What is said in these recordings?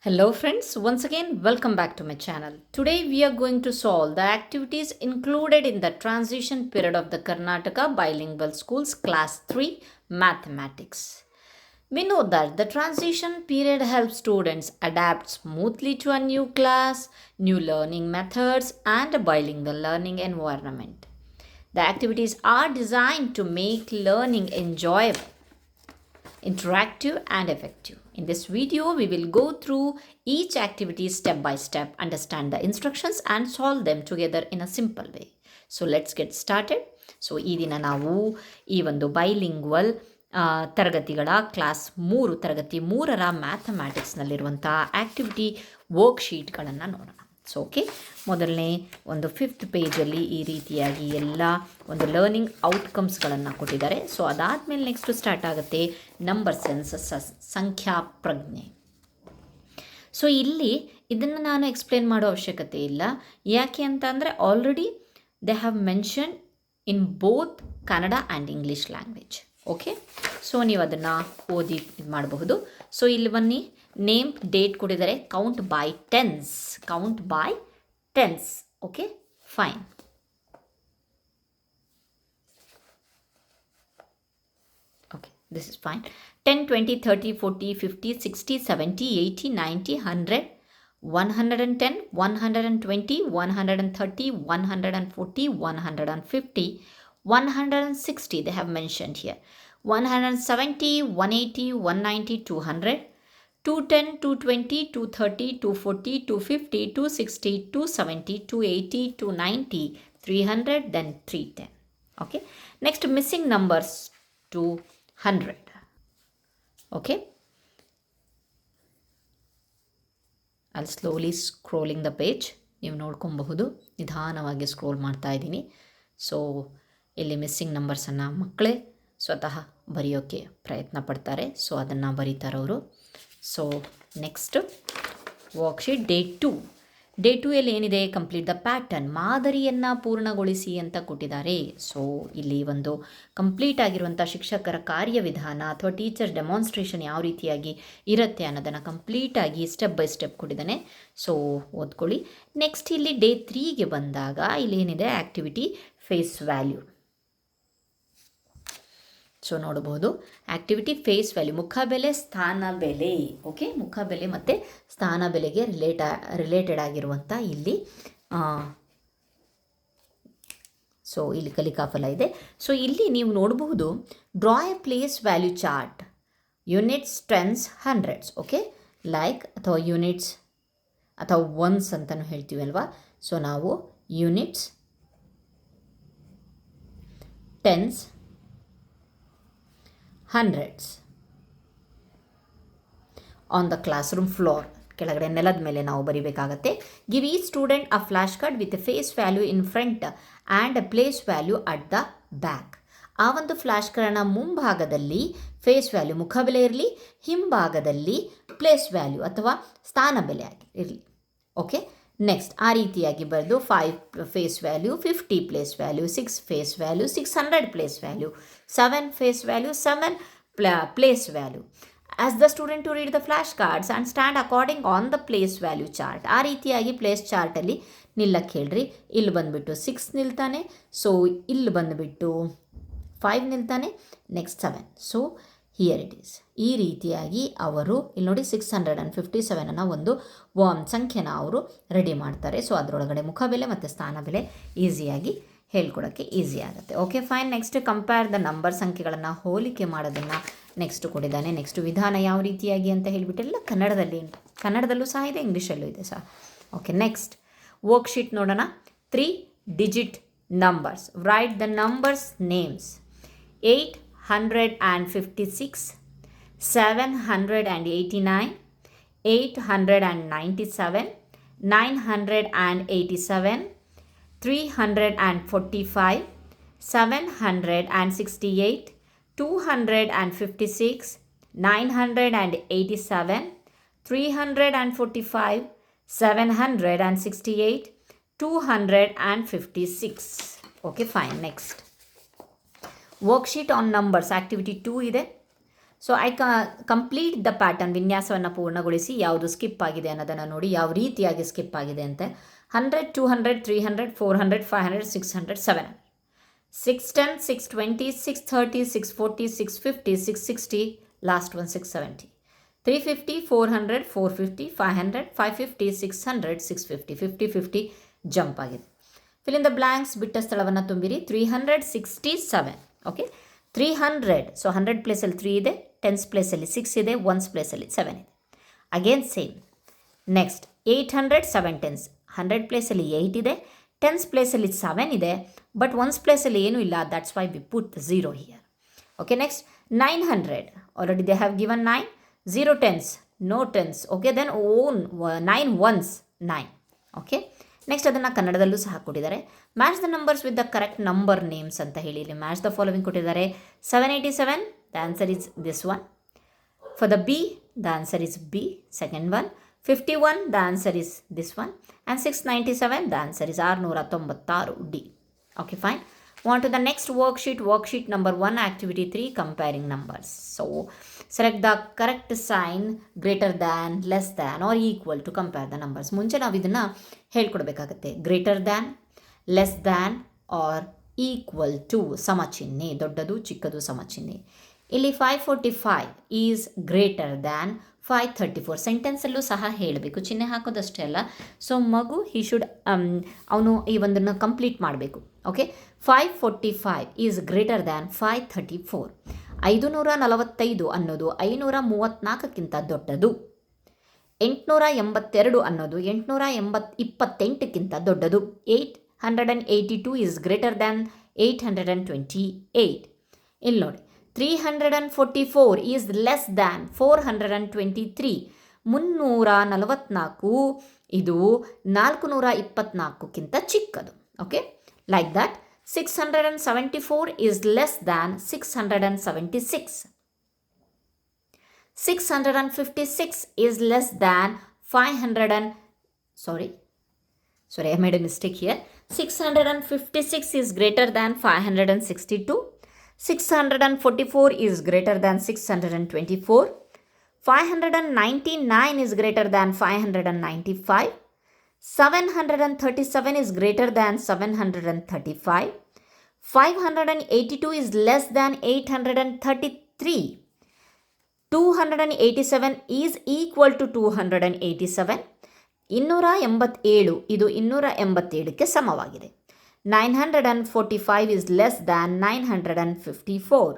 Hello friends, once again welcome back to my channel. Today we are going to solve the activities included in the transition period of the Karnataka Bilingual Schools Class 3 Mathematics. We know that the transition period helps students adapt smoothly to a new class, new learning methods and a bilingual learning environment. The activities are designed to make learning enjoyable, interactive and effective. In this video, we will go through each activity step by step, understand the instructions and solve them together in a simple way. So let's get started. So ಈ ದಿನ ನಾವು ಈ ಒಂದು bilingual ತರಗತಿಗಳ class 3 ತರಗತಿ 3ರ ಮ್ಯಾಥಮ್ಯಾಟಿಕ್ಸ್ನಲ್ಲಿರುವಂಥ activity ವರ್ಕ್ಶೀಟ್ಗಳನ್ನು ನೋಡೋಣ. So okay, ಮೊದಲನೇ ಒಂದು 5th ಪೇಜಲ್ಲಿ ಈ ರೀತಿಯಾಗಿ ಎಲ್ಲ ಒಂದು ಲರ್ನಿಂಗ್ ಔಟ್ಕಮ್ಸ್ಗಳನ್ನು ಕೊಟ್ಟಿದ್ದಾರೆ. ಸೊ ಅದಾದಮೇಲೆ ನೆಕ್ಸ್ಟ್ ಸ್ಟಾರ್ಟ್ ಆಗುತ್ತೆ ನಂಬರ್ ಸೆನ್ಸ್, ಸಂಖ್ಯಾ ಪ್ರಜ್ಞೆ. ಸೊ ಇಲ್ಲಿ ಇದನ್ನು ನಾನು ಎಕ್ಸ್ಪ್ಲೇನ್ ಮಾಡೋ ಅವಶ್ಯಕತೆ ಇಲ್ಲ. ಯಾಕೆ ಅಂತ ಅಂದರೆ already they have mention in both Kannada and English language. Okay, so ನೀವು ಅದನ್ನು ಓದಿ ಇದು ಮಾಡಬಹುದು. ಸೊ ಇಲ್ಲಿ ಬನ್ನಿ, ನೇಮ್ ಡೇಟ್ ಕೊಟ್ಟಿದ್ದಾರೆ, count by tense. Okay fine. Okay, this is fine. 10, 20, 30, 40, 50, 60, 70, 80, 90, 100, 110, 120, 130, 140, 150, 160 they have mentioned here. 170, 180, 190, 200, 210, 220, 230, 240, 250, 260, 270, 280, 290, 300, then 310. Okay, next missing numbers to 100. Okay, I'll slowly scrolling the page. ನೀವು ನೋಡ್ಕೊಬಹುದು, ನಿಧಾನವಾಗಿ ಸ್ಕ್ರೋಲ್ ಮಾಡ್ತಾ ಇದ್ದೀನಿ. ಸೊ ಇಲ್ಲಿ ಮಿಸ್ಸಿಂಗ್ ನಂಬರ್ಸನ್ನು ಮಕ್ಕಳೇ ಸ್ವತಃ ಬರೆಯೋಕ್ಕೆ ಪ್ರಯತ್ನ ಪಡ್ತಾರೆ. ಸೊ ಅದನ್ನು ಬರೀತಾರವರು. ಸೊ ನೆಕ್ಸ್ಟ್ ವರ್ಕ್ಶೀಟ್ ಡೇ 2 ಅಲ್ಲಿ ಏನಿದೆ, ಕಂಪ್ಲೀಟ್ ದ ಪ್ಯಾಟರ್ನ್, ಮಾದರಿಯನ್ನು ಪೂರ್ಣಗೊಳಿಸಿ ಅಂತ ಕೊಟ್ಟಿದ್ದಾರೆ. ಸೊ ಇಲ್ಲಿ ಒಂದು ಕಂಪ್ಲೀಟ್ ಆಗಿರುವಂಥ ಶಿಕ್ಷಕರ ಕಾರ್ಯವಿಧಾನ ಅಥವಾ ಟೀಚರ್ ಡೆಮಾನ್ಸ್ಟ್ರೇಷನ್ ಯಾವ ರೀತಿಯಾಗಿ ಇರುತ್ತೆ ಅನ್ನೋದನ್ನು ಕಂಪ್ಲೀಟಾಗಿ ಸ್ಟೆಪ್ ಬೈ ಸ್ಟೆಪ್ ಕೊಟ್ಟಿದ್ದಾನೆ. ಸೊ ಓದ್ಕೊಳ್ಳಿ. ನೆಕ್ಸ್ಟ್ ಇಲ್ಲಿ ಡೇ 3ಗೆ ಬಂದಾಗ ಇಲ್ಲಿ ಏನಿದೆ, ಆ್ಯಕ್ಟಿವಿಟಿ ಫೇಸ್ ವ್ಯಾಲ್ಯೂ. ಸೊ ನೋಡಬಹುದು, ಆ್ಯಕ್ಟಿವಿಟಿ ಫೇಸ್ ವ್ಯಾಲ್ಯೂ, ಮುಖಬೆಲೆ ಸ್ಥಾನ ಬೆಲೆ. ಓಕೆ, ಮುಖಬೆಲೆ ಮತ್ತು ಸ್ಥಾನ ಬೆಲೆಗೆ ರಿಲೇಟೆಡ್ ಆಗಿರುವಂಥ ಇಲ್ಲಿ ಸೊ ಇಲ್ಲಿ ಕಲಿಕಾಫಲ ಇದೆ. ಸೊ ಇಲ್ಲಿ ನೀವು ನೋಡಬಹುದು, draw a place value chart, units, tens, hundreds. Okay, like ಅಥವಾ ಯೂನಿಟ್ಸ್ ಅಥವಾ ಒನ್ಸ್ ಅಂತಲೂ ಹೇಳ್ತೀವಿ ಅಲ್ವಾ. ಸೊ ನಾವು units, tens, hundreds on the class room floor, ಕೆಳಗಡೆ ನೆಲದ ಮೇಲೆ ನಾವು ಬರಿಬೇಕಾಗತ್ತೆ. Give each student a flash card with face value in front and place value at the back. ಆ ಒಂದು ಫ್ಲ್ಯಾಶ್ ಕಾರ್ಡ್ನ ಮುಂಭಾಗದಲ್ಲಿ ಫೇಸ್ ವ್ಯಾಲ್ಯೂ ಮುಖಬೆಲೆ ಇರಲಿ, ಹಿಂಭಾಗದಲ್ಲಿ ಪ್ಲೇಸ್ ವ್ಯಾಲ್ಯೂ ಅಥವಾ ಸ್ಥಾನ ಬೆಲೆ ಆಗಿ ಇರಲಿ. ಓಕೆ, ನೆಕ್ಸ್ಟ್ ಆ ರೀತಿಯಾಗಿ ಬರೆದು 5 face value, 50 place value, 6 face value, 600 place value, 7 face value, 7 place value. As the student to read the flash cards and stand according on the place value chart. ಆ ರೀತಿಯಾಗಿ ಪ್ಲೇಸ್ ಚಾರ್ಟಲ್ಲಿ ನಿಲ್ಲಕ್ಕೆ ಹೇಳ್ರಿ. ಇಲ್ಲಿ ಬಂದುಬಿಟ್ಟು 6 ನಿಲ್ತಾನೆ, so ಇಲ್ಲಿ ಬಂದುಬಿಟ್ಟು 5 ನಿಲ್ತಾನೆ, next 7. So here it is. ಈ ರೀತಿಯಾಗಿ ಅವರು ಇಲ್ಲಿ ನೋಡಿ 657 ಒಂದು ಸಂಖ್ಯೆನ ಅವರು ರೆಡಿ ಮಾಡ್ತಾರೆ. ಸೊ ಅದರೊಳಗಡೆ ಮುಖಬೆಲೆ ಮತ್ತು ಸ್ಥಾನ ಬೆಲೆ ಈಸಿಯಾಗಿ ಹೇಳ್ಕೊಡೋಕ್ಕೆ ಈಸಿ ಆಗುತ್ತೆ. Okay fine. Next compare the number, ಸಂಖ್ಯೆಗಳನ್ನು ಹೋಲಿಕೆ ಮಾಡೋದನ್ನು ನೆಕ್ಸ್ಟ್ ಕೊಟ್ಟಿದ್ದಾನೆ. ನೆಕ್ಸ್ಟ್ ವಿಧಾನ ಯಾವ ರೀತಿಯಾಗಿ ಅಂತ ಹೇಳಿಬಿಟ್ಟೆಲ್ಲ ಕನ್ನಡದಲ್ಲೂ ಸಹ ಇದೆ, ಇಂಗ್ಲೀಷಲ್ಲೂ ಇದೆ ಸಹ. ಓಕೆ, ನೆಕ್ಸ್ಟ್ ವರ್ಕ್ಶೀಟ್ ನೋಡೋಣ. 3 digit numbers, right the numbers names. 856, 789, 897, 987, 345, 768, 256, 987, 345, 768, 256. Okay fine. Next worksheet on numbers, activity 2 ಇದೆ. ಸೊ ಕಂಪ್ಲೀಟ್ ದ ಪ್ಯಾಟರ್ನ್, ವಿನ್ಯಾಸವನ್ನು ಪೂರ್ಣಗೊಳಿಸಿ ಯಾವುದು ಸ್ಕಿಪ್ ಆಗಿದೆ ಅನ್ನೋದನ್ನು ನೋಡಿ, ಯಾವ ರೀತಿಯಾಗಿ ಸ್ಕಿಪ್ ಆಗಿದೆ ಅಂತೆ. 100, 200, 300, 400, 500, 600, 700, 610, 620, 630, 640, 650, 660, ಲಾಸ್ಟ್ one 670, 350, 400, 450, 500, 550, 600, 650, 50, 50 ಜಂಪ್ ಆಗಿದೆ. ಫಿಲ್ ಇನ್ ದ ಬ್ಲ್ಯಾಂಕ್ಸ್, ಬಿಟ್ಟ ಸ್ಥಳವನ್ನು ತುಂಬಿರಿ. 367, ಓಕೆ. 300, ಸೊ 100 ಪ್ಲೇಸಲ್ಲಿ 3 ಇದೆ, 10s ಪ್ಲೇಸಲ್ಲಿ 6 ಇದೆ, 1s ಪ್ಲೇಸಲ್ಲಿ 7 ಇದೆ. Again same. ನೆಕ್ಸ್ಟ್ 800, 7 10s, 100 ಪ್ಲೇಸಲ್ಲಿ 8 ಇದೆ, 10s ಪ್ಲೇಸಲ್ಲಿ 7 ಇದೆ, ಬಟ್ 1s ಪ್ಲೇಸಲ್ಲಿ ಏನೂ ಇಲ್ಲ, that's why we put 0 here. Okay. Next 900, already they have given 9, 0 10s, no 10s, okay. Then 9 1s, 9, okay. Next ಅದನ್ನು ಕನ್ನಡದಲ್ಲೂ ಸಹ ಕೊಟ್ಟಿದ್ದಾರೆ. Match the numbers with the correct number names ಅಂತ ಹೇಳಿ ಇಲ್ಲಿ ಮ್ಯಾಚ್ ದ ಫಾಲೋವಿಂಗ್ ಕೊಟ್ಟಿದ್ದಾರೆ. 787, the answer is this one. For the B, the answer is B, second one. 51, the answer is this one. And 697, the answer is 696, D. Okay, fine. On to the next worksheet number 1, activity 3, comparing numbers. So select the correct sign, greater than, less than or equal to compare the numbers. ಮುಂಚೆ ನಾವು ಇದನ್ನು ಹೇಳ್ಕೊಡ್ಬೇಕಾಗತ್ತೆ. Greater than, less than or equal to, ಸಮಚಿಹ್ನೆ, ದೊಡ್ಡದು ಚಿಕ್ಕದು ಸಮಚಿಹ್ನೆ. ಇಲ್ಲಿ 545 is greater than 534. ಸೆಂಟೆನ್ಸಲ್ಲೂ ಸಹ ಹೇಳಬೇಕು, ಚಿಹ್ನೆ ಹಾಕೋದಷ್ಟೇ ಅಲ್ಲ. ಸೊ ಮಗು ಅವನು ಈ ಒಂದನ್ನು ಕಂಪ್ಲೀಟ್ ಮಾಡಬೇಕು. ಓಕೆ. 545 is greater than 534. 545 ಅನ್ನೋದು 534ಕ್ಕಿಂತ ದೊಡ್ಡದು. 882 ಅನ್ನೋದು 828ಕ್ಕಿಂತ ದೊಡ್ಡದು. 882 ಈಸ್ ಗ್ರೇಟರ್ ದ್ಯಾನ್ 828. ಇಲ್ಲಿ ನೋಡಿ, 344 ಈಸ್ ಲೆಸ್ ದ್ಯಾನ್ 423. 344 ಇದು 424ಕ್ಕಿಂತ ಚಿಕ್ಕದು. Okay, like that. 674 is less than 676. 656 is less than 500 sorry, I made a mistake here. 656 is greater than 562. 644 is greater than 624. 599 is greater than 595. 737 is greater than 735. 582 is less than 833. 287 is equal to 287. 287 ಇದು 287ಕ್ಕೆ ಸಮವಾಗಿದೆ. 945 is less than 954.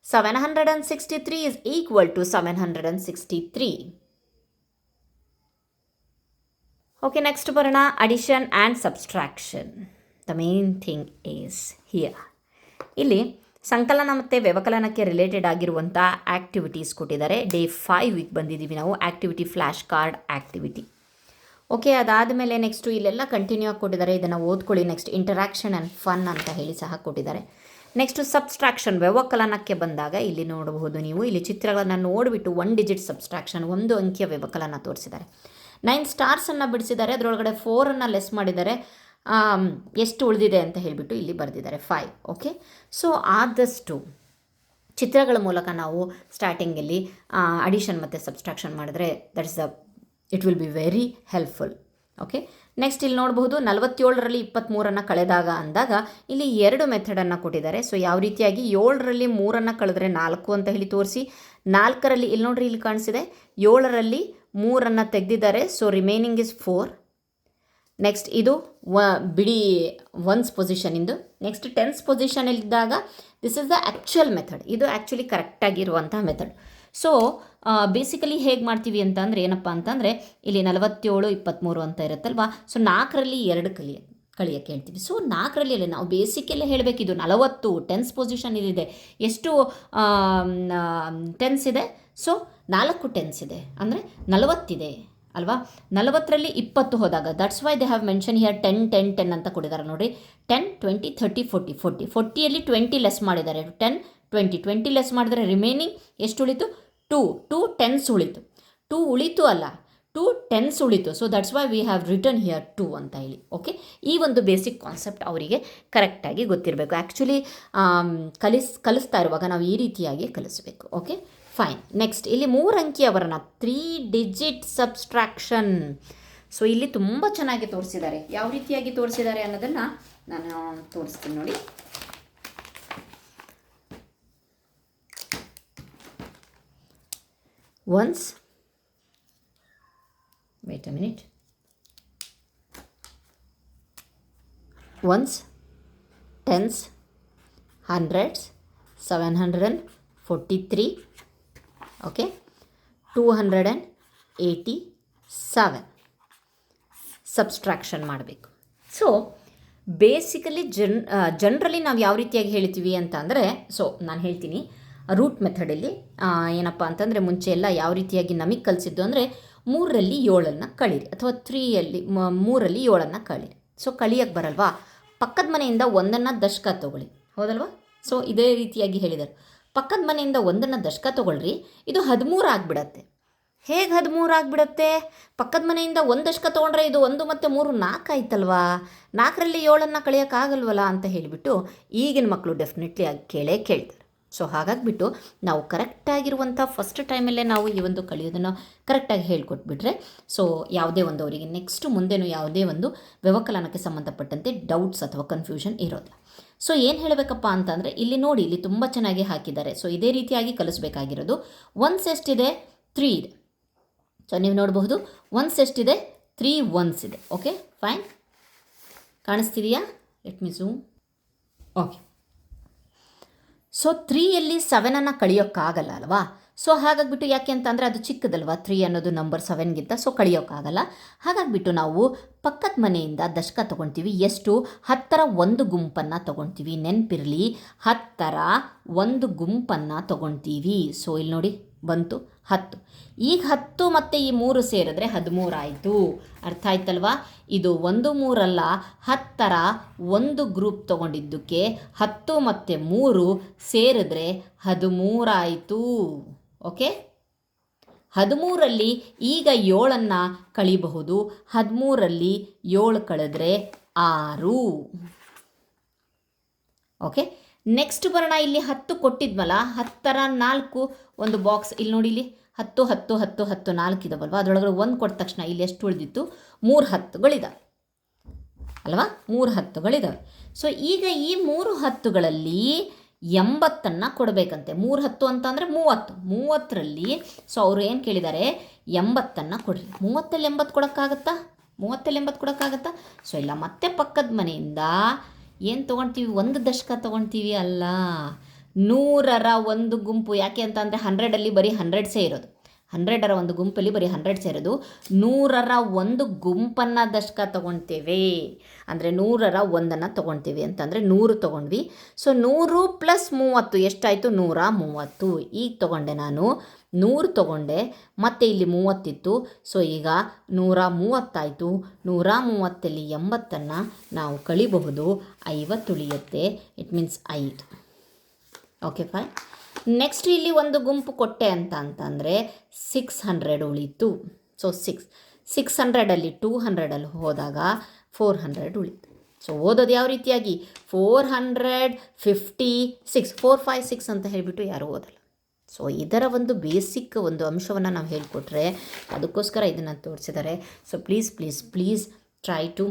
763 is equal to 763. Okay, next ಬರೋಣ, addition and subtraction. The main thing is here. ಇಲ್ಲಿ ಸಂಕಲನ ಮತ್ತು ವ್ಯವಕಲನಕ್ಕೆ related ಆಗಿರುವಂಥ activities ಕೊಟ್ಟಿದ್ದಾರೆ. Day 5 ಬಂದಿದ್ದೀವಿ ನಾವು, activity flash card activity. Okay, ಅದಾದಮೇಲೆ ನೆಕ್ಸ್ಟು ಇಲ್ಲೆಲ್ಲ ಕಂಟಿನ್ಯೂ ಆಗಿ ಕೊಟ್ಟಿದ್ದಾರೆ, ಇದನ್ನು ಓದ್ಕೊಳ್ಳಿ. ನೆಕ್ಸ್ಟ್ ಇಂಟರಾಕ್ಷನ್ ಆ್ಯಂಡ್ ಫನ್ ಅಂತ ಹೇಳಿ ಸಹ ಕೊಟ್ಟಿದ್ದಾರೆ. ನೆಕ್ಸ್ಟು ಸಬ್ಸ್ಟ್ರಾಕ್ಷನ್, ವ್ಯವಕಲನಕ್ಕೆ ಬಂದಾಗ ಇಲ್ಲಿ ನೋಡಬಹುದು ನೀವು, ಇಲ್ಲಿ ಚಿತ್ರಗಳನ್ನು ನೋಡಿಬಿಟ್ಟು 1 ಡಿಜಿಟ್ ಸಬ್ಸ್ಟ್ರಾಕ್ಷನ್, 1 ಅಂಕಿಯ ವ್ಯವಕಲನ ತೋರಿಸಿದ್ದಾರೆ. 9 ಸ್ಟಾರ್ಸನ್ನು ಬಿಡಿಸಿದ್ದಾರೆ, ಅದರೊಳಗಡೆ 4ಅನ್ನು ಲೆಸ್ ಮಾಡಿದ್ದಾರೆ. ಎಷ್ಟು ಉಳಿದಿದೆ ಅಂತ ಹೇಳಿಬಿಟ್ಟು ಇಲ್ಲಿ ಬರೆದಿದ್ದಾರೆ 5. ಓಕೆ, ಸೊ ಆದಷ್ಟು ಚಿತ್ರಗಳ ಮೂಲಕ ನಾವು ಸ್ಟಾರ್ಟಿಂಗಲ್ಲಿ ಅಡಿಷನ್ ಮತ್ತು ಸಬ್ಸ್ಟ್ರಾಕ್ಷನ್ ಮಾಡಿದ್ರೆ it will be very helpful. Okay, next ಇಲ್ಲಿ ನೋಡಬಹುದು 47ರಲ್ಲಿ 23ಅನ್ನು ಕಳೆದಾಗ ಅಂದಾಗ ಇಲ್ಲಿ 2 ಮೆಥಡನ್ನು ಕೊಟ್ಟಿದ್ದಾರೆ. ಸೊ ಯಾವ ರೀತಿಯಾಗಿ 7ರಲ್ಲಿ 3ಅನ್ನು ಕಳೆದ್ರೆ 4 ಅಂತ ಹೇಳಿ ತೋರಿಸಿ, 4ರಲ್ಲಿ ಇಲ್ಲಿ ನೋಡ್ರಿ, ಇಲ್ಲಿ ಕಾಣಿಸಿದೆ 7ರಲ್ಲಿ 3ಅನ್ನು ತೆಗೆದಿದ್ದಾರೆ. So remaining is 4. ನೆಕ್ಸ್ಟ್ ಇದು ಬಿಡಿ 1s ಪೊಸಿಷನಿಂದು. ನೆಕ್ಸ್ಟ್ 10s ಪೊಸಿಷನಲ್ಲಿದ್ದಾಗ this is the actual method, ಇದು ಆ್ಯಕ್ಚುಲಿ ಕರೆಕ್ಟಾಗಿರುವಂಥ ಮೆಥಡ್. ಸೊ ಬೇಸಿಕಲಿ ಹೇಗೆ ಮಾಡ್ತೀವಿ ಅಂತಂದರೆ ಏನಪ್ಪ ಅಂತಂದರೆ ಇಲ್ಲಿ 47, 23 ಅಂತ ಇರುತ್ತಲ್ವ. ಸೊ 4ರಲ್ಲಿ 2 ಕಳಿಯೋಕ್ಕೆ ಹೇಳ್ತೀವಿ. ಸೊ 4ರಲ್ಲಿ ನಾವು ಬೇಸಿಕಲ್ಲೇ ಹೇಳಬೇಕಿದು 40 10s ಪೊಸಿಷನ್ ಇದೆ. ಎಷ್ಟು 10s ಇದೆ? ಸೊ 4 10s ಇದೆ ಅಂದರೆ 40 ಇದೆ ಅಲ್ವಾ. 40ರಲ್ಲಿ 20 ಹೋದಾಗ that's why they have mention here 10 10 10 ಅಂತ ಕೊಟ್ಟಿದ್ದಾರೆ ನೋಡಿರಿ. 10 20 30 40 40 40ಯಲ್ಲಿ 20 ಲೆಸ್ ಮಾಡಿದ್ದಾರೆ. 10 20 20 ಲೆಸ್ ಮಾಡಿದರೆ ರಿಮೈನಿಂಗ್ ಎಷ್ಟು ಉಳಿತು? 2 10s ಉಳಿತು. 2 ಉಳಿತು ಅಲ್ಲ, 2 10s ಉಳಿತು. So that's why we have return here 2 ಅಂತ ಹೇಳಿ. ಓಕೆ, ಈ ಒಂದು ಬೇಸಿಕ್ ಕಾನ್ಸೆಪ್ಟ್ ಅವರಿಗೆ ಕರೆಕ್ಟಾಗಿ ಗೊತ್ತಿರಬೇಕು. ಆ್ಯಕ್ಚುಲಿ ಕಲಿಸ್ತಾ ಇರುವಾಗ ನಾವು ಈ ರೀತಿಯಾಗಿ ಕಲಿಸಬೇಕು. Okay, fine. ನೆಕ್ಸ್ಟ್ ಇಲ್ಲಿ 3 ಅಂಕಿಯ ವರ್ಣ 3 ಡಿಜಿಟ್ ಸಬ್ಸ್ಟ್ರಾಕ್ಷನ್. ಸೊ ಇಲ್ಲಿ ತುಂಬ ಚೆನ್ನಾಗಿ ತೋರಿಸಿದ್ದಾರೆ. ಯಾವ ರೀತಿಯಾಗಿ ತೋರಿಸಿದ್ದಾರೆ ಅನ್ನೋದನ್ನು ನಾನು ತೋರಿಸ್ತೀನಿ ನೋಡಿ. Ones, wait a minute, ones, tens, hundreds, 743, okay, 287 subtraction ಮಾಡಬೇಕು. ಸೊ ಬೇಸಿಕಲಿ ಜನರಲಿ ನಾವು ಯಾವ ರೀತಿಯಾಗಿ ಹೇಳ್ತೀವಿ ಅಂತ ಅಂದರೆ, ಸೊ ನಾನು ಹೇಳ್ತೀನಿ ರೂಟ್ ಮೆಥಡಲ್ಲಿ ಏನಪ್ಪ ಅಂತಂದರೆ ಮುಂಚೆ ಎಲ್ಲ ಯಾವ ರೀತಿಯಾಗಿ ನಮಗೆ ಕಲಿಸಿದ್ದು ಅಂದರೆ 3ರಲ್ಲಿ 7 ಕಳೀರಿ, ಅಥವಾ 3ಯಲ್ಲಿ 3ರಲ್ಲಿ 7 ಕಳೀರಿ. ಸೊ ಕಳಿಯೋಕ್ಕೆ ಬರಲ್ವಾ, ಪಕ್ಕದ ಮನೆಯಿಂದ 1 ದಶಕ ತೊಗೊಳ್ಳಿ, ಹೌದಲ್ವಾ? ಸೊ ಇದೇ ರೀತಿಯಾಗಿ ಹೇಳಿದ್ದಾರೆ, ಪಕ್ಕದ ಮನೆಯಿಂದ 1 ದಶಕ ತೊಗೊಳ್ರಿ, ಇದು 13 ಆಗಿಬಿಡತ್ತೆ. ಹೇಗೆ 13 ಆಗಿಬಿಡತ್ತೆ? ಪಕ್ಕದ ಮನೆಯಿಂದ 1 ದಶಕ ತೊಗೊಂಡ್ರೆ ಇದು 1 ಮತ್ತು 3 4 ಆಯ್ತಲ್ವಾ, 4ರಲ್ಲಿ 7 ಕಳಿಯೋಕ್ಕಾಗಲ್ವಲ್ಲ ಅಂತ ಹೇಳಿಬಿಟ್ಟು ಈಗಿನ ಮಕ್ಕಳು ಡೆಫಿನೆಟ್ಲಿ ಆಗಿ ಕೇಳ್ತಾರೆ. ಸೊ ಹಾಗಾಗಿಬಿಟ್ಟು ನಾವು ಕರೆಕ್ಟಾಗಿರುವಂಥ ಫಸ್ಟ್ ಟೈಮಲ್ಲೇ ನಾವು ಈ ಒಂದು ಕಲಿಯೋದನ್ನು ಕರೆಕ್ಟಾಗಿ ಹೇಳ್ಕೊಟ್ಬಿಟ್ರೆ, ಸೊ ಯಾವುದೇ ಒಂದು ಅವರಿಗೆ ನೆಕ್ಸ್ಟ್ ಮುಂದೆನೂ ಯಾವುದೇ ಒಂದು ವ್ಯವಕಲನಕ್ಕೆ ಸಂಬಂಧಪಟ್ಟಂತೆ ಡೌಟ್ಸ್ ಅಥವಾ ಕನ್ಫ್ಯೂಷನ್ ಇರೋದಿಲ್ಲ. ಸೊ ಏನು ಹೇಳಬೇಕಪ್ಪ ಅಂತಂದರೆ ಇಲ್ಲಿ ನೋಡಿ, ಇಲ್ಲಿ ತುಂಬ ಚೆನ್ನಾಗಿ ಹಾಕಿದ್ದಾರೆ. ಸೊ ಇದೇ ರೀತಿಯಾಗಿ ಕಲಿಸ್ಬೇಕಾಗಿರೋದು. ಒನ್ಸ್ ಎಷ್ಟಿದೆ? 3 ಇದೆ. ಸೊ ನೀವು ನೋಡಬಹುದು ಒನ್ಸ್ ಎಷ್ಟಿದೆ? 3 ಒನ್ಸ್ ಇದೆ. ಓಕೆ ಫೈನ್, ಕಾಣಿಸ್ತಿದೆಯಾ? Let me zoom. Okay, so 3ಯಲ್ಲಿ 7 ಕಳಿಯೋಕ್ಕಾಗಲ್ಲ ಅಲ್ವಾ? ಸೊ ಹಾಗಾಗಿಬಿಟ್ಟು ಯಾಕೆ ಅಂತಂದರೆ ಅದು ಚಿಕ್ಕದಲ್ವಾ 3 ಅನ್ನೋದು ನಂಬರ್ 7ಗಿಂತ, ಸೊ ಕಳಿಯೋಕ್ಕಾಗಲ್ಲ. ಹಾಗಾಗಿಬಿಟ್ಟು ನಾವು ಪಕ್ಕದ ಮನೆಯಿಂದ ದಶಕ ತೊಗೊಳ್ತೀವಿ. ಎಷ್ಟು? 10ರ ಒಂದು ಗುಂಪನ್ನು ತೊಗೊಳ್ತೀವಿ. ನೆನಪಿರಲಿ, 10ರ ಒಂದು ಗುಂಪನ್ನು ತೊಗೊಳ್ತೀವಿ. ಸೊ ಇಲ್ಲಿ ನೋಡಿ ಬಂತು 10. ಈಗ 10 ಮತ್ತು ಈ 3 ಸೇರಿದ್ರೆ 13 ಆಯಿತು. ಅರ್ಥ ಆಯ್ತಲ್ವಾ? ಇದು 1 3 ಅಲ್ಲ, 10ರ ಒಂದು ಗ್ರೂಪ್ ತೊಗೊಂಡಿದ್ದಕ್ಕೆ 10 ಮತ್ತು 3 ಸೇರಿದ್ರೆ 13 ಆಯಿತು. ಓಕೆ, 13ರಲ್ಲಿ ಈಗ 7 ಕಳಿಬಹುದು. 13ರಲ್ಲಿ 7 ಕಳೆದ್ರೆ 6. ಓಕೆ, ನೆಕ್ಸ್ಟ್ ಬರೋಣ. ಇಲ್ಲಿ 10 ಕೊಟ್ಟಿದ್ವಲ್ಲ, 10ರ 4 ಒಂದು ಬಾಕ್ಸ್ ಇಲ್ಲಿ ನೋಡಿ, ಇಲ್ಲಿ 10 10 10 10 4 ಇದಾವಲ್ವ, ಅದರೊಳಗಡೆ 1 ಕೊಟ್ಟ ತಕ್ಷಣ ಇಲ್ಲಿ ಎಷ್ಟು ಉಳಿದಿತ್ತು? 3 10ಗಳಿದ್ದಾವೆ ಅಲ್ವಾ? 3 10ಗಳಿದ್ದಾವೆ. ಸೊ ಈಗ ಈ 3 10ಗಳಲ್ಲಿ 80 ಕೊಡಬೇಕಂತೆ. 3 10 ಅಂತಂದರೆ 30. 30ರಲ್ಲಿ ಸೊ ಅವರು ಏನು ಕೇಳಿದ್ದಾರೆ? 80 ಕೊಡ್ರಿ. 30ಲ್ಲಿ 80 ಕೊಡೋಕ್ಕಾಗತ್ತಾ? 30ಲ್ಲಿ 80 ಕೊಡೋಕ್ಕಾಗತ್ತಾ? ಸೊ ಇಲ್ಲ, ಮತ್ತೆ ಪಕ್ಕದ ಮನೆಯಿಂದ ಏನು ತೊಗೊಳ್ತೀವಿ? 1 ದಶಕ ತೊಗೊಳ್ತೀವಿ ಅಲ್ಲ, 100ರ ಒಂದು ಗುಂಪು. ಯಾಕೆ ಅಂತ ಅಂದರೆ 100ರಲ್ಲಿ ಬರೀ 100ಸೇ ಇರೋದು. 100ರ ಒಂದು ಗುಂಪಲ್ಲಿ ಬರೀ 100 ಸೇರೋದು. 100ರ ಒಂದು ಗುಂಪನ್ನು ದಶಕ ತೊಗೊಳ್ತೇವೆ ಅಂದರೆ 100ರ ಒಂದನ್ನು ತೊಗೊಳ್ತೀವಿ ಅಂತಂದರೆ 100 ತೊಗೊಂಡ್ವಿ. ಸೊ 100 + 30 ಎಷ್ಟಾಯಿತು? 130. ಈಗ ತೊಗೊಂಡೆ ನಾನು 100 ತೊಗೊಂಡೆ, ಮತ್ತು ಇಲ್ಲಿ 30 ಇತ್ತು. ಸೊ ಈಗ 130 ಆಯಿತು. 130ಲ್ಲಿ 80 ನಾವು ಕಳಿಬಹುದು. 50 ಉಳಿಯುತ್ತೆ. It means 5. Okay fine. Next ಇಲ್ಲಿ ಒಂದು ಗುಂಪು ಕೊಟ್ಟೆ ಅಂತಂದರೆ 600 ಉಳೀತು. ಸೊ 600ಲ್ಲಿ 200ಲ್ಲಿ ಹೋದಾಗ 400 ಉಳೀತು. ಸೊ ಓದೋದು ಯಾವ ರೀತಿಯಾಗಿ? 456 4 5 6 ಅಂತ ಹೇಳಿಬಿಟ್ಟು ಯಾರೂ ಓದಲ್ಲ. ಸೊ ಇದರ ಒಂದು ಬೇಸಿಕ್ ಒಂದು ಅಂಶವನ್ನು ನಾವು ಹೇಳಿಕೊಟ್ರೆ, ಅದಕ್ಕೋಸ್ಕರ ಇದನ್ನು ತೋರಿಸಿದ್ದಾರೆ. ಸೊ ಪ್ಲೀಸ್ ಟ್ರೈ ಟು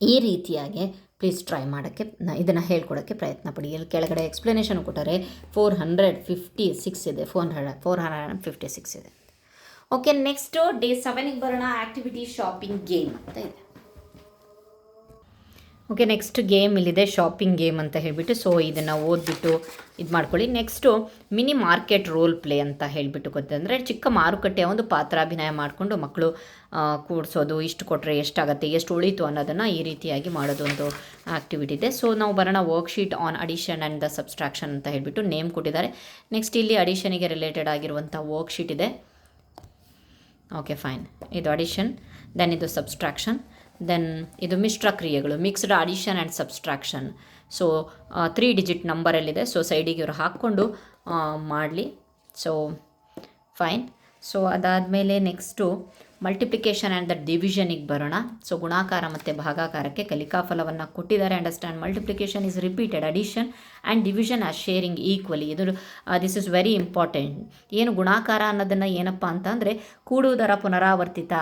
ಈ ರೀತಿಯಾಗಿ ಪ್ಲೀಸ್ ಟ್ರೈ ಮಾಡೋಕ್ಕೆ ಇದನ್ನು ಹೇಳ್ಕೊಡೋಕ್ಕೆ ಪ್ರಯತ್ನ ಪಡಿ. ಇಲ್ಲಿ ಕೆಳಗಡೆ ಎಕ್ಸ್ಪ್ಲನೇಷನ್ ಕೊಟ್ಟರೆ 456 ಇದೆ, 456 ಇದೆ. ಓಕೆ, ನೆಕ್ಸ್ಟು ಡೇ 7ಗೆ ಬರೋಣ. ಆ್ಯಕ್ಟಿವಿಟಿ ಶಾಪಿಂಗ್ ಗೇಮ್ ಅಂತ ಇದೆ. ಓಕೆ, ನೆಕ್ಸ್ಟ್ ಗೇಮ್ ಇಲ್ಲಿದೆ, ಶಾಪಿಂಗ್ ಗೇಮ್ ಅಂತ ಹೇಳಿಬಿಟ್ಟು. ಸೊ ಇದನ್ನು ಓದ್ಬಿಟ್ಟು ಇದು ಮಾಡ್ಕೊಳ್ಳಿ. Next mini market role play ಅಂತ ಹೇಳಿಬಿಟ್ಟು ಗೊತ್ತಂದರೆ, ಚಿಕ್ಕ ಮಾರುಕಟ್ಟೆಯ ಒಂದು ಪಾತ್ರಾಭಿನಯ ಮಾಡಿಕೊಂಡು ಮಕ್ಕಳು ಕೂಡಿಸೋದು, ಇಷ್ಟು ಕೊಟ್ಟರೆ ಎಷ್ಟಾಗುತ್ತೆ, ಎಷ್ಟು ಉಳೀತು ಅನ್ನೋದನ್ನು ಈ ರೀತಿಯಾಗಿ ಮಾಡೋದು ಒಂದು ಆ್ಯಕ್ಟಿವಿಟಿ ಇದೆ. ಸೊ ನಾವು ಬರೋಣ worksheet on addition and the subtraction ಅಂತ ಹೇಳಿಬಿಟ್ಟು ನೇಮ್ ಕೊಟ್ಟಿದ್ದಾರೆ. ನೆಕ್ಸ್ಟ್ ಇಲ್ಲಿ ಅಡಿಷನಿಗೆ ರಿಲೇಟೆಡ್ ಆಗಿರುವಂಥ ವರ್ಕ್ಶೀಟ್ ಇದೆ. ಓಕೆ ಫೈನ್, ಇದು ಅಡಿಷನ್, ದೆನ್ ಇದು ಸಬ್ಸ್ಟ್ರಾಕ್ಷನ್, ದೆನ್ ಇದು ಮಿಶ್ರ ಕ್ರಿಯೆಗಳು, mixed addition and subtraction. So 3 digit ನಂಬರಲ್ಲಿದೆ. ಸೊ ಸೈಡಿಗೆ ಇವರು ಹಾಕ್ಕೊಂಡು ಮಾಡಲಿ. So fine. ಸೊ ಅದಾದಮೇಲೆ ನೆಕ್ಸ್ಟು ಮಲ್ಟಿಪ್ಲಿಕೇಶನ್ ಆ್ಯಂಡ್ ದ ಡಿವಿಷನಿಗೆ ಬರೋಣ. ಸೊ ಗುಣಾಕಾರ ಮತ್ತು ಭಾಗಾಕಾರಕ್ಕೆ ಕಲಿಕಾ ಫಲವನ್ನು ಕೊಟ್ಟಿದ್ದಾರೆ. Understand multiplication is repeated, addition and division R sharing equally. ಇದು ದಿಸ್ ಇಸ್ ವೆರಿ ಇಂಪಾರ್ಟೆಂಟ್. ಏನು ಗುಣಾಕಾರ ಅನ್ನೋದನ್ನು ಏನಪ್ಪ ಅಂತ ಅಂದರೆ ಕೂಡುವುದರ ಪುನರಾವರ್ತಿತ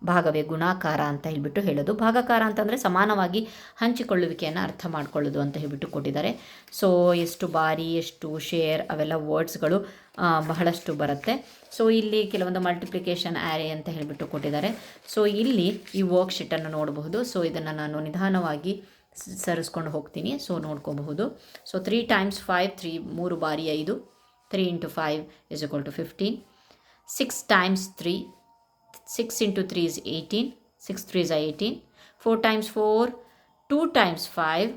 ಭಾಗವೇ ಗುಣಾಕಾರ ಅಂತ ಹೇಳ್ಬಿಟ್ಟು ಹೇಳೋದು. ಭಾಗಾಕಾರ ಅಂತಂದರೆ ಸಮಾನವಾಗಿ ಹಂಚಿಕೊಳ್ಳುವಿಕೆಯನ್ನು ಅರ್ಥ ಮಾಡ್ಕೊಳ್ಳೋದು ಅಂತ ಹೇಳ್ಬಿಟ್ಟು ಕೊಟ್ಟಿದ್ದಾರೆ. ಸೊ ಎಷ್ಟು ಬಾರಿ, ಎಷ್ಟು ಶೇರ್, ಅವೆಲ್ಲ ವರ್ಡ್ಸ್ಗಳು ಬಹಳಷ್ಟು ಬರುತ್ತೆ. ಸೊ ಇಲ್ಲಿ ಕೆಲವೊಂದು ಮಲ್ಟಿಪ್ಲಿಕೇಶನ್ ಆ್ಯರೆ ಅಂತ ಹೇಳಿಬಿಟ್ಟು ಕೊಟ್ಟಿದ್ದಾರೆ. ಸೊ ಇಲ್ಲಿ ಈ ವರ್ಕ್ಶೀಟನ್ನು ನೋಡಬಹುದು. ಸೊ ಇದನ್ನು ನಾನು ನಿಧಾನವಾಗಿ ಸರಿಸ್ಕೊಂಡು ಹೋಗ್ತೀನಿ. ಸೊ ನೋಡ್ಕೋಬಹುದು. ಸೊ 3 × 5 3 3 ಬಾರಿ 5, 3 × 5 = 15, 6 × 3 6 × 3 is 18, 6 3 is 18, 4 × 4 2 × 5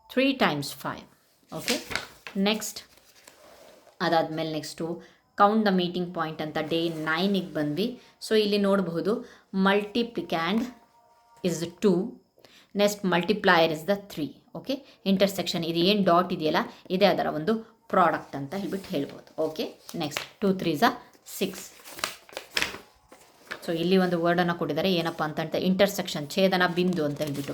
3 × 5. ಓಕೆ, ನೆಕ್ಸ್ಟ್ ಅದಾದಮೇಲೆ next count the meeting point ಅಂತ ಡೇ 9ಗೆ ಬಂದ್ವಿ. ಸೊ ಇಲ್ಲಿ ನೋಡಬಹುದು multiplicand is 2, next multiplier is the 3. Okay, intersection ಇದು ಏನು ಡಾಟ್ ಇದೆಯಲ್ಲ ಇದೇ ಅದರ ಒಂದು ಪ್ರಾಡಕ್ಟ್ ಅಂತ ಹೇಳ್ಬಿಟ್ಟು ಹೇಳ್ಬೋದು. Okay, next 2 3s are 6. So ಇಲ್ಲಿ ಒಂದು ವರ್ಡನ್ನು ಕೊಟ್ಟಿದ್ದಾರೆ. ಏನಪ್ಪ ಅಂತ ಇಂಟರ್ಸೆಕ್ಷನ್, ಛೇದನ ಬಿಂದು ಅಂತ ಹೇಳ್ಬಿಟ್ಟು.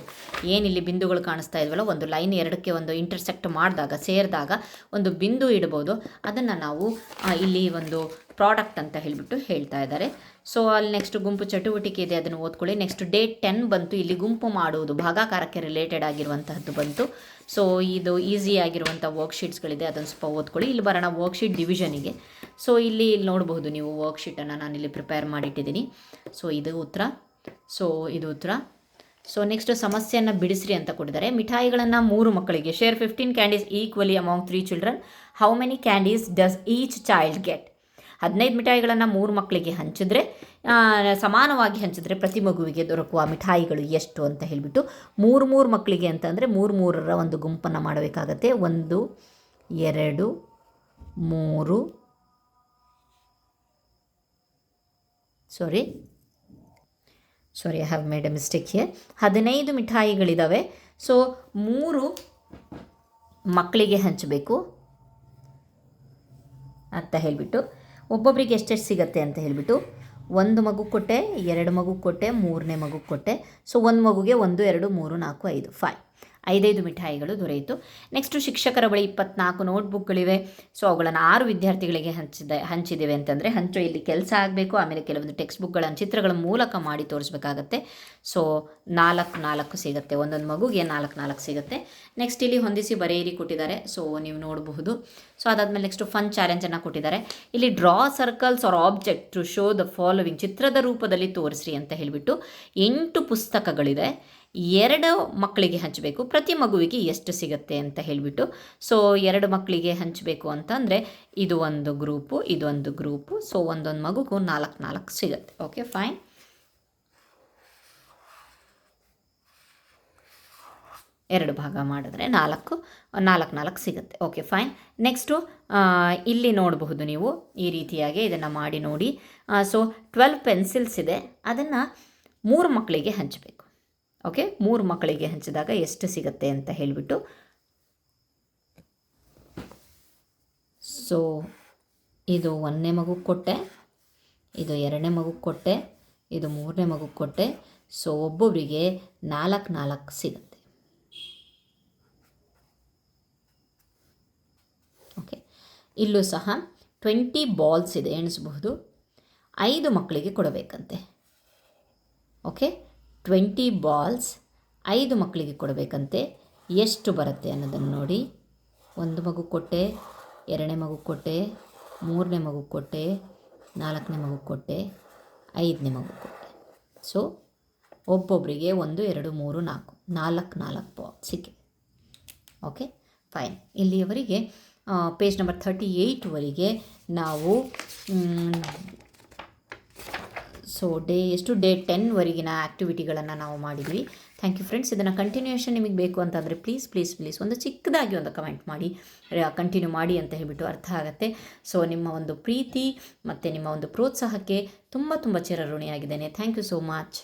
ಏನಿಲ್ಲಿ ಬಿಂದುಗಳು ಕಾಣಿಸ್ತಾ ಇದ್ವಲ್ಲ, ಒಂದು ಲೈನ್ ಎರಡಕ್ಕೆ ಒಂದು ಇಂಟರ್ಸೆಕ್ಟ್ ಮಾಡಿದಾಗ, ಸೇರಿದಾಗ ಒಂದು ಬಿಂದು ಇಡ್ಬೋದು. ಅದನ್ನು ನಾವು ಇಲ್ಲಿ ಒಂದು ಪ್ರಾಡಕ್ಟ್ ಅಂತ ಹೇಳಿಬಿಟ್ಟು ಹೇಳ್ತಾ ಇದ್ದಾರೆ. ಸೊ ಅಲ್ಲಿ ನೆಕ್ಸ್ಟ್ ಗುಂಪು ಚಟುವಟಿಕೆ ಇದೆ, ಅದನ್ನು ಓದ್ಕೊಳ್ಳಿ. ನೆಕ್ಸ್ಟ್ ಡೇ 10 ಬಂತು. ಇಲ್ಲಿ ಗುಂಪು ಮಾಡುವುದು ಭಾಗಾಕಾರಕ್ಕೆ ರಿಲೇಟೆಡ್ ಆಗಿರುವಂತಹದ್ದು ಬಂತು. ಸೊ ಇದು ಈಸಿ ಆಗಿರುವಂಥ ವರ್ಕ್ಶೀಟ್ಸ್ಗಳಿದೆ, ಅದನ್ನು ಸ್ವಲ್ಪ ಓದ್ಕೊಳ್ಳಿ. ಇಲ್ಲಿ ಬರೋಣ ವರ್ಕ್ಶೀಟ್ ಡಿವಿಷನಿಗೆ. ಸೊ ಇಲ್ಲಿ ನೋಡಬಹುದು ನೀವು ವರ್ಕ್ಶೀಟನ್ನು ನಾನಿಲ್ಲಿ ಪ್ರಿಪೇರ್ ಮಾಡಿಟ್ಟಿದ್ದೀನಿ. ಸೊ ಇದು ಉತ್ತರ, ಸೊ ಇದು ಉತ್ತರ. ಸೊ ನೆಕ್ಸ್ಟ್ ಸಮಸ್ಯೆಯನ್ನು ಬಿಡಿಸ್ರಿ ಅಂತ ಕೊಟ್ಟಿದ್ದಾರೆ. ಮಿಠಾಯಿಗಳನ್ನು 3 ಮಕ್ಕಳಿಗೆ share 15 candies equally among 3 children. How many candies does each child get? 15 ಮಿಠಾಯಿಗಳನ್ನು 3 ಮಕ್ಕಳಿಗೆ ಹಂಚಿದ್ರೆ, ಸಮಾನವಾಗಿ ಹಂಚಿದ್ರೆ ಪ್ರತಿ ಮಗುವಿಗೆ ದೊರಕುವ ಮಿಠಾಯಿಗಳು ಎಷ್ಟು ಅಂತ ಹೇಳಿಬಿಟ್ಟು 3 ಮಕ್ಕಳಿಗೆ ಅಂತಂದರೆ 3 ಒಂದು ಗುಂಪನ್ನು ಮಾಡಬೇಕಾಗತ್ತೆ. 1 2 3 sorry I have made a mistake here. 15 ಮಿಠಾಯಿಗಳಿದ್ದಾವೆ. ಸೊ 3 ಮಕ್ಕಳಿಗೆ ಹಂಚಬೇಕು ಅಂತ ಹೇಳಿಬಿಟ್ಟು ಒಬ್ಬೊಬ್ಬರಿಗೆ ಎಷ್ಟೆಷ್ಟು ಸಿಗುತ್ತೆ ಅಂತ ಹೇಳಿಬಿಟ್ಟು 1 ಮಗು ಕೊಟ್ಟೆ, 2 ಮಗು ಕೊಟ್ಟೆ, 3ನೇ ಮಗು ಕೊಟ್ಟೆ. ಸೊ 1 ಮಗುಗೆ 1 2 3 4 5 5 ಮಿಠಾಯಿಗಳು ದೊರೆಯಿತು. ನೆಕ್ಸ್ಟು ಶಿಕ್ಷಕರ ಬಳಿ 24 ನೋಟ್ಬುಕ್ಗಳಿವೆ. ಸೊ ಅವುಗಳನ್ನು 6 ವಿದ್ಯಾರ್ಥಿಗಳಿಗೆ ಹಂಚಿದ್ದೇವೆ ಅಂತಂದರೆ ಹಂಚೋ ಇಲ್ಲಿ ಕೆಲಸ ಆಗಬೇಕು. ಆಮೇಲೆ ಕೆಲವೊಂದು ಟೆಕ್ಸ್ಟ್ ಬುಕ್ಗಳನ್ನು ಚಿತ್ರಗಳ ಮೂಲಕ ಮಾಡಿ ತೋರಿಸ್ಬೇಕಾಗತ್ತೆ. ಸೊ 4 ಸಿಗುತ್ತೆ, ಒಂದೊಂದು ಮಗುಗೆ 4 ಸಿಗುತ್ತೆ. ನೆಕ್ಸ್ಟ್ ಇಲ್ಲಿ ಹೊಂದಿಸಿ ಬರೆಯಿರಿ ಕೊಟ್ಟಿದ್ದಾರೆ. ಸೊ ನೀವು ನೋಡಬಹುದು. ಸೊ ಅದಾದಮೇಲೆ ನೆಕ್ಸ್ಟು ಫನ್ ಚಾಲೆಂಜನ್ನು ಕೊಟ್ಟಿದ್ದಾರೆ. ಇಲ್ಲಿ draw circles or object to show the following, ಚಿತ್ರದ ರೂಪದಲ್ಲಿ ತೋರಿಸ್ರಿ ಅಂತ ಹೇಳಿಬಿಟ್ಟು 8 ಪುಸ್ತಕಗಳಿದೆ. 2 ಮಕ್ಕಳಿಗೆ ಹಂಚಬೇಕು, ಪ್ರತಿ ಮಗುವಿಗೆ ಎಷ್ಟು ಸಿಗುತ್ತೆ ಅಂತ ಹೇಳಿಬಿಟ್ಟು. ಸೊ 2 ಮಕ್ಕಳಿಗೆ ಹಂಚಬೇಕು ಅಂತಂದರೆ ಇದು ಒಂದು ಗ್ರೂಪು, ಇದೊಂದು ಗ್ರೂಪು. ಸೊ ಒಂದೊಂದು ಮಗುಗೂ 4 ಸಿಗುತ್ತೆ. Okay, fine. ಎರಡು ಭಾಗ ಮಾಡಿದ್ರೆ 4 ಸಿಗುತ್ತೆ. Okay, fine. ನೆಕ್ಸ್ಟು ಇಲ್ಲಿ ನೋಡಬಹುದು ನೀವು ಈ ರೀತಿಯಾಗಿ ಇದನ್ನು ಮಾಡಿ ನೋಡಿ. ಸೊ 12 ಪೆನ್ಸಿಲ್ಸ್ ಇದೆ, ಅದನ್ನು 3 ಮಕ್ಕಳಿಗೆ ಹಂಚಬೇಕು. ಓಕೆ, 3 ಮಕ್ಕಳಿಗೆ ಹಂಚಿದಾಗ ಎಷ್ಟು ಸಿಗುತ್ತೆ ಅಂತ ಹೇಳಿಬಿಟ್ಟು. ಸೊ ಇದು 1ನೇ ಮಗು ಕೊಟ್ಟೆ, ಇದು 2ನೇ ಮಗು ಕೊಟ್ಟೆ, ಇದು 3ನೇ ಮಗು ಕೊಟ್ಟೆ. ಸೊ ಒಬ್ಬೊಬ್ಬರಿಗೆ 4 ಸಿಗುತ್ತೆ. ಓಕೆ, ಇಲ್ಲೂ ಸಹ 20 ಬಾಲ್ಸ್ ಇದೆ, ಎಣಿಸಬಹುದು. 5 ಮಕ್ಕಳಿಗೆ ಕೊಡಬೇಕಂತೆ. ಓಕೆ, 20 ಬಾಲ್ಸ್ 5 ಮಕ್ಕಳಿಗೆ ಕೊಡಬೇಕಂತೆ. ಎಷ್ಟು ಬರುತ್ತೆ ಅನ್ನೋದನ್ನು ನೋಡಿ. 1 ಮಗು ಕೊಟ್ಟೆ, 2ನೇ ಮಗು ಕೊಟ್ಟೆ, 3ನೇ ಮಗು ಕೊಟ್ಟೆ, 4ನೇ ಮಗು ಕೊಟ್ಟೆ, 5ನೇ ಮಗು ಕೊಟ್ಟೆ. ಸೊ ಒಬ್ಬೊಬ್ಬರಿಗೆ 1 2 3 4 ಬಾಲ್ ಸಿಕ್ಕಿದೆ. Okay, fine. ಇಲ್ಲಿಯವರೆಗೆ ಪೇಜ್ ನಂಬರ್ 38ವರೆಗೆ ನಾವು ಸೊ ಡೇ 10ವರೆಗಿನ ಆ್ಯಕ್ಟಿವಿಟಿಗಳನ್ನು ನಾವು ಮಾಡಿದ್ವಿ. Thank you friends. ಇದನ್ನು ಕಂಟಿನ್ಯೂಷನ್ ನಿಮಗೆ ಬೇಕು ಅಂತಂದರೆ ಪ್ಲೀಸ್ ಒಂದು ಚಿಕ್ಕದಾಗಿ ಒಂದು ಕಮೆಂಟ್ ಮಾಡಿ, ಕಂಟಿನ್ಯೂ ಮಾಡಿ ಅಂತ ಹೇಳಿಬಿಟ್ಟು ಅರ್ಥ ಆಗುತ್ತೆ. ಸೊ ನಿಮ್ಮ ಒಂದು ಪ್ರೀತಿ ಮತ್ತು ನಿಮ್ಮ ಒಂದು ಪ್ರೋತ್ಸಾಹಕ್ಕೆ ತುಂಬ ಚಿರಋಣಿಯಾಗಿದ್ದೇನೆ. Thank you so much.